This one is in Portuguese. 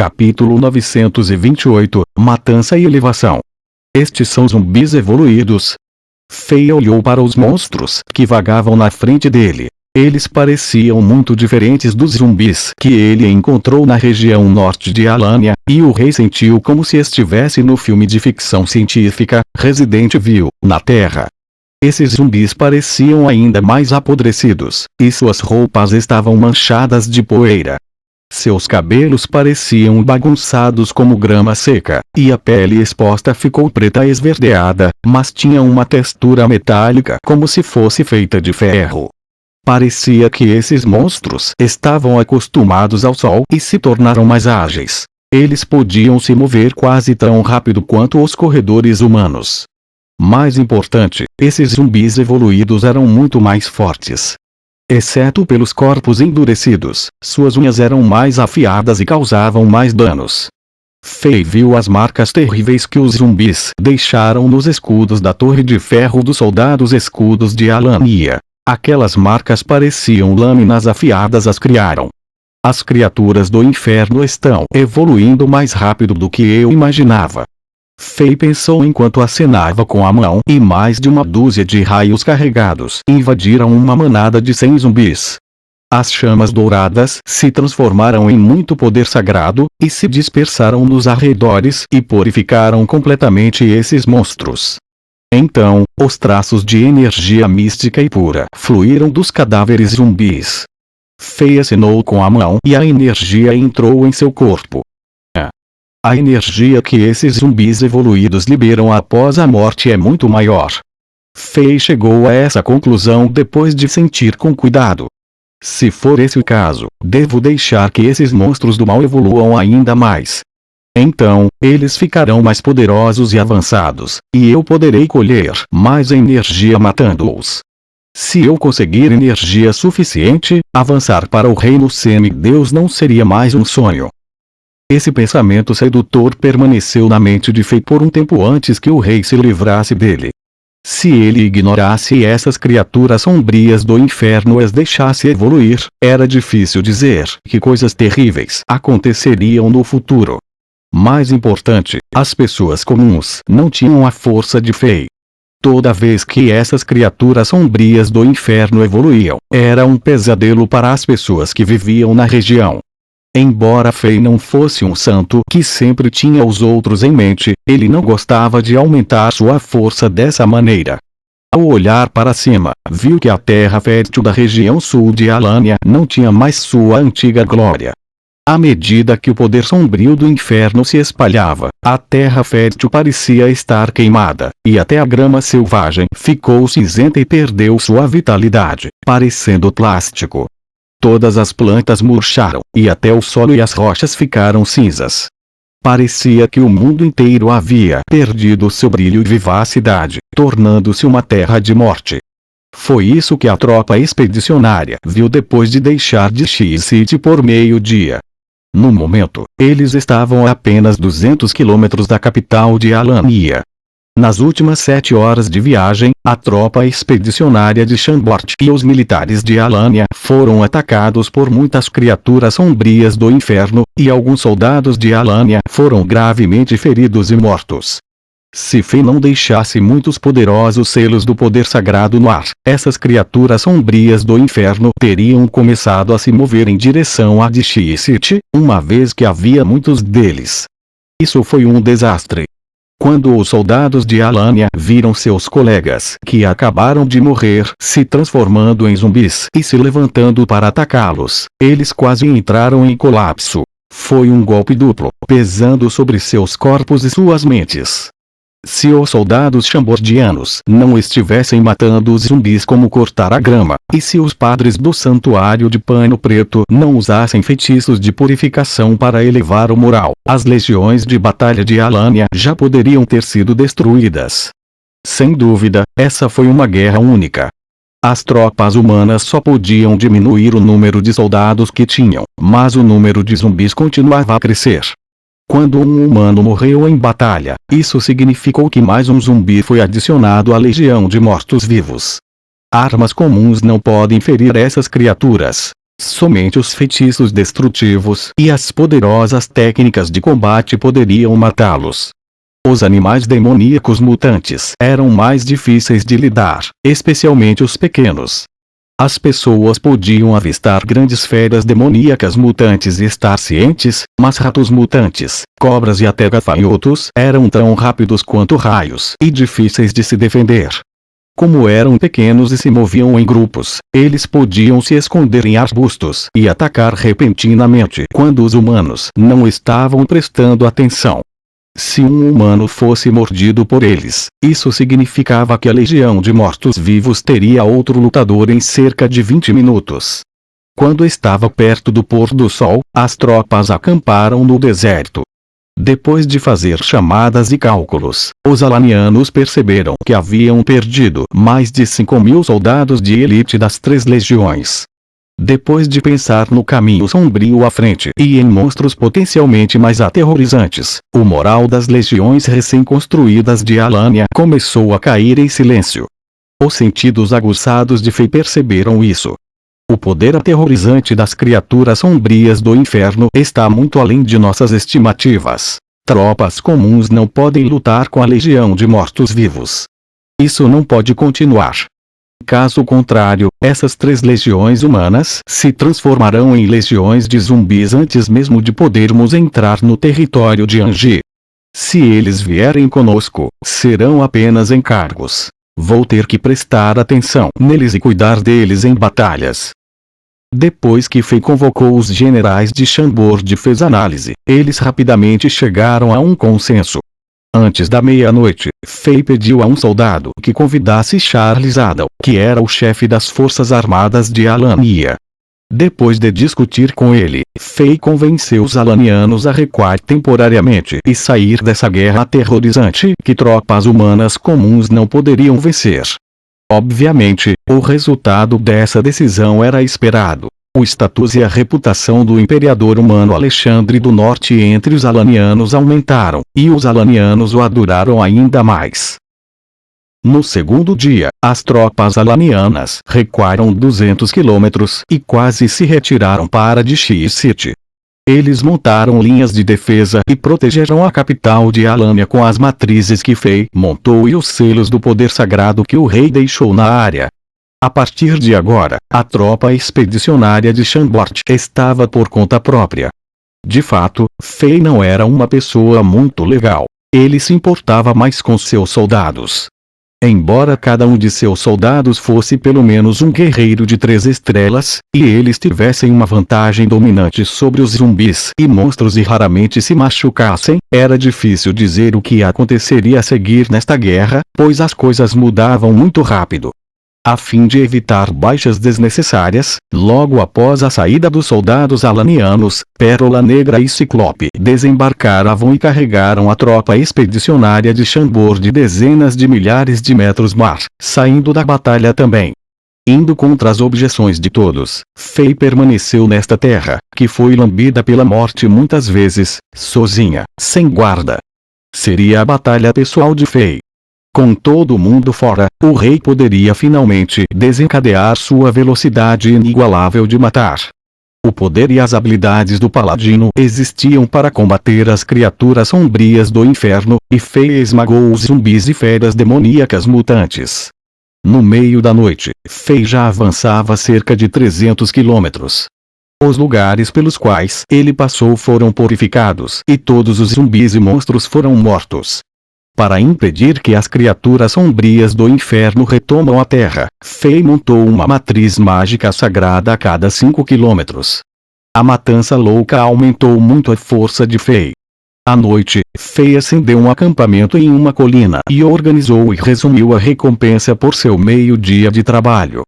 Capítulo 928, Matança e Elevação. Estes são zumbis evoluídos. Fei olhou para os monstros que vagavam na frente dele. Eles pareciam muito diferentes dos zumbis que ele encontrou na região norte de Alania, e o rei sentiu como se estivesse no filme de ficção científica, Resident Evil, na Terra. Esses zumbis pareciam ainda mais apodrecidos, e suas roupas estavam manchadas de poeira. Seus cabelos pareciam bagunçados como grama seca, e a pele exposta ficou preta esverdeada, mas tinha uma textura metálica como se fosse feita de ferro. Parecia que esses monstros estavam acostumados ao sol e se tornaram mais ágeis. Eles podiam se mover quase tão rápido quanto os corredores humanos. Mais importante, esses zumbis evoluídos eram muito mais fortes. Exceto pelos corpos endurecidos, suas unhas eram mais afiadas e causavam mais danos. Fei viu as marcas terríveis que os zumbis deixaram nos escudos da Torre de Ferro dos Soldados Escudos de Alania. Aquelas marcas pareciam lâminas afiadas as criaram. As criaturas do inferno estão evoluindo mais rápido do que eu imaginava. Fei pensou enquanto acenava com a mão, e mais de uma dúzia de raios carregados invadiram uma manada de 100 zumbis. As chamas douradas se transformaram em muito poder sagrado, e se dispersaram nos arredores e purificaram completamente esses monstros. Então, os traços de energia mística e pura fluíram dos cadáveres zumbis. Fei acenou com a mão e a energia entrou em seu corpo. A energia que esses zumbis evoluídos liberam após a morte é muito maior. Fei chegou a essa conclusão depois de sentir com cuidado. Se for esse o caso, devo deixar que esses monstros do mal evoluam ainda mais. Então, eles ficarão mais poderosos e avançados, e eu poderei colher mais energia matando-os. Se eu conseguir energia suficiente, avançar para o reino semideus não seria mais um sonho. Esse pensamento sedutor permaneceu na mente de Fei por um tempo antes que o rei se livrasse dele. Se ele ignorasse essas criaturas sombrias do inferno e as deixasse evoluir, era difícil dizer que coisas terríveis aconteceriam no futuro. Mais importante, as pessoas comuns não tinham a força de Fei. Toda vez que essas criaturas sombrias do inferno evoluíam, era um pesadelo para as pessoas que viviam na região. Embora Fei não fosse um santo que sempre tinha os outros em mente, ele não gostava de aumentar sua força dessa maneira. Ao olhar para cima, viu que a terra fértil da região sul de Alania não tinha mais sua antiga glória. À medida que o poder sombrio do inferno se espalhava, a terra fértil parecia estar queimada, e até a grama selvagem ficou cinzenta e perdeu sua vitalidade, parecendo plástico. Todas as plantas murcharam, e até o solo e as rochas ficaram cinzas. Parecia que o mundo inteiro havia perdido seu brilho e vivacidade, tornando-se uma terra de morte. Foi isso que a tropa expedicionária viu depois de deixar de X-City por meio-dia. No momento, eles estavam a apenas 200 quilômetros da capital de Alania. Nas últimas 7 horas de viagem, a tropa expedicionária de Chambord e os militares de Alania foram atacados por muitas criaturas sombrias do inferno, e alguns soldados de Alania foram gravemente feridos e mortos. Se Fei não deixasse muitos poderosos selos do poder sagrado no ar, essas criaturas sombrias do inferno teriam começado a se mover em direção a Dixie-City, uma vez que havia muitos deles. Isso foi um desastre. Quando os soldados de Alania viram seus colegas que acabaram de morrer se transformando em zumbis e se levantando para atacá-los, eles quase entraram em colapso. Foi um golpe duplo, pesando sobre seus corpos e suas mentes. Se os soldados chambordianos não estivessem matando os zumbis como cortar a grama, e se os padres do santuário de pano preto não usassem feitiços de purificação para elevar o moral, as legiões de batalha de Alania já poderiam ter sido destruídas. Sem dúvida, essa foi uma guerra única. As tropas humanas só podiam diminuir o número de soldados que tinham, mas o número de zumbis continuava a crescer. Quando um humano morreu em batalha, isso significou que mais um zumbi foi adicionado à legião de mortos-vivos. Armas comuns não podem ferir essas criaturas. Somente os feitiços destrutivos e as poderosas técnicas de combate poderiam matá-los. Os animais demoníacos mutantes eram mais difíceis de lidar, especialmente os pequenos. As pessoas podiam avistar grandes feras demoníacas mutantes e estar cientes, mas ratos mutantes, cobras e até gafanhotos eram tão rápidos quanto raios e difíceis de se defender. Como eram pequenos e se moviam em grupos, eles podiam se esconder em arbustos e atacar repentinamente quando os humanos não estavam prestando atenção. Se um humano fosse mordido por eles, isso significava que a legião de mortos-vivos teria outro lutador em cerca de 20 minutos. Quando estava perto do pôr do sol, as tropas acamparam no deserto. Depois de fazer chamadas e cálculos, os alanianos perceberam que haviam perdido mais de 5.000 soldados de elite das 3 legiões. Depois de pensar no caminho sombrio à frente e em monstros potencialmente mais aterrorizantes, o moral das legiões recém-construídas de Alania começou a cair em silêncio. Os sentidos aguçados de Fei perceberam isso. O poder aterrorizante das criaturas sombrias do inferno está muito além de nossas estimativas. Tropas comuns não podem lutar com a legião de mortos-vivos. Isso não pode continuar. Caso contrário, essas 3 legiões humanas se transformarão em legiões de zumbis antes mesmo de podermos entrar no território de Anji. Se eles vierem conosco, serão apenas encargos. Vou ter que prestar atenção neles e cuidar deles em batalhas. Depois que Fei convocou os generais de Chambord e fez análise, eles rapidamente chegaram a um consenso. Antes da meia-noite, Fei pediu a um soldado que convidasse Charles Adel, que era o chefe das forças armadas de Alania. Depois de discutir com ele, Fei convenceu os alanianos a recuar temporariamente e sair dessa guerra aterrorizante que tropas humanas comuns não poderiam vencer. Obviamente, o resultado dessa decisão era esperado. O status e a reputação do imperador humano Alexandre do Norte entre os alanianos aumentaram, e os alanianos o adoraram ainda mais. No segundo dia, as tropas alanianas recuaram 200 quilômetros e quase se retiraram para Dixie City. Eles montaram linhas de defesa e protegeram a capital de Alania com as matrizes que Fei montou e os selos do poder sagrado que o rei deixou na área. A partir de agora, a tropa expedicionária de Chambord estava por conta própria. De fato, Fei não era uma pessoa muito legal. Ele se importava mais com seus soldados. Embora cada um de seus soldados fosse pelo menos um guerreiro de 3 estrelas, e eles tivessem uma vantagem dominante sobre os zumbis e monstros e raramente se machucassem, era difícil dizer o que aconteceria a seguir nesta guerra, pois as coisas mudavam muito rápido. A fim de evitar baixas desnecessárias, logo após a saída dos soldados alanianos, Pérola Negra e Ciclope desembarcaram e carregaram a tropa expedicionária de Chambord de dezenas de milhares de metros mar, saindo da batalha também. Indo contra as objeções de todos, Fei permaneceu nesta terra, que foi lambida pela morte muitas vezes, sozinha, sem guarda. Seria a batalha pessoal de Fei. Com todo mundo fora, o rei poderia finalmente desencadear sua velocidade inigualável de matar. O poder e as habilidades do paladino existiam para combater as criaturas sombrias do inferno, e Fei esmagou os zumbis e feras demoníacas mutantes. No meio da noite, Fei já avançava cerca de 300 quilômetros. Os lugares pelos quais ele passou foram purificados e todos os zumbis e monstros foram mortos. Para impedir que as criaturas sombrias do inferno retomam a terra, Fei montou uma matriz mágica sagrada a cada 5 quilômetros. A matança louca aumentou muito a força de Fei. À noite, Fei acendeu um acampamento em uma colina e organizou e resumiu a recompensa por seu meio-dia de trabalho.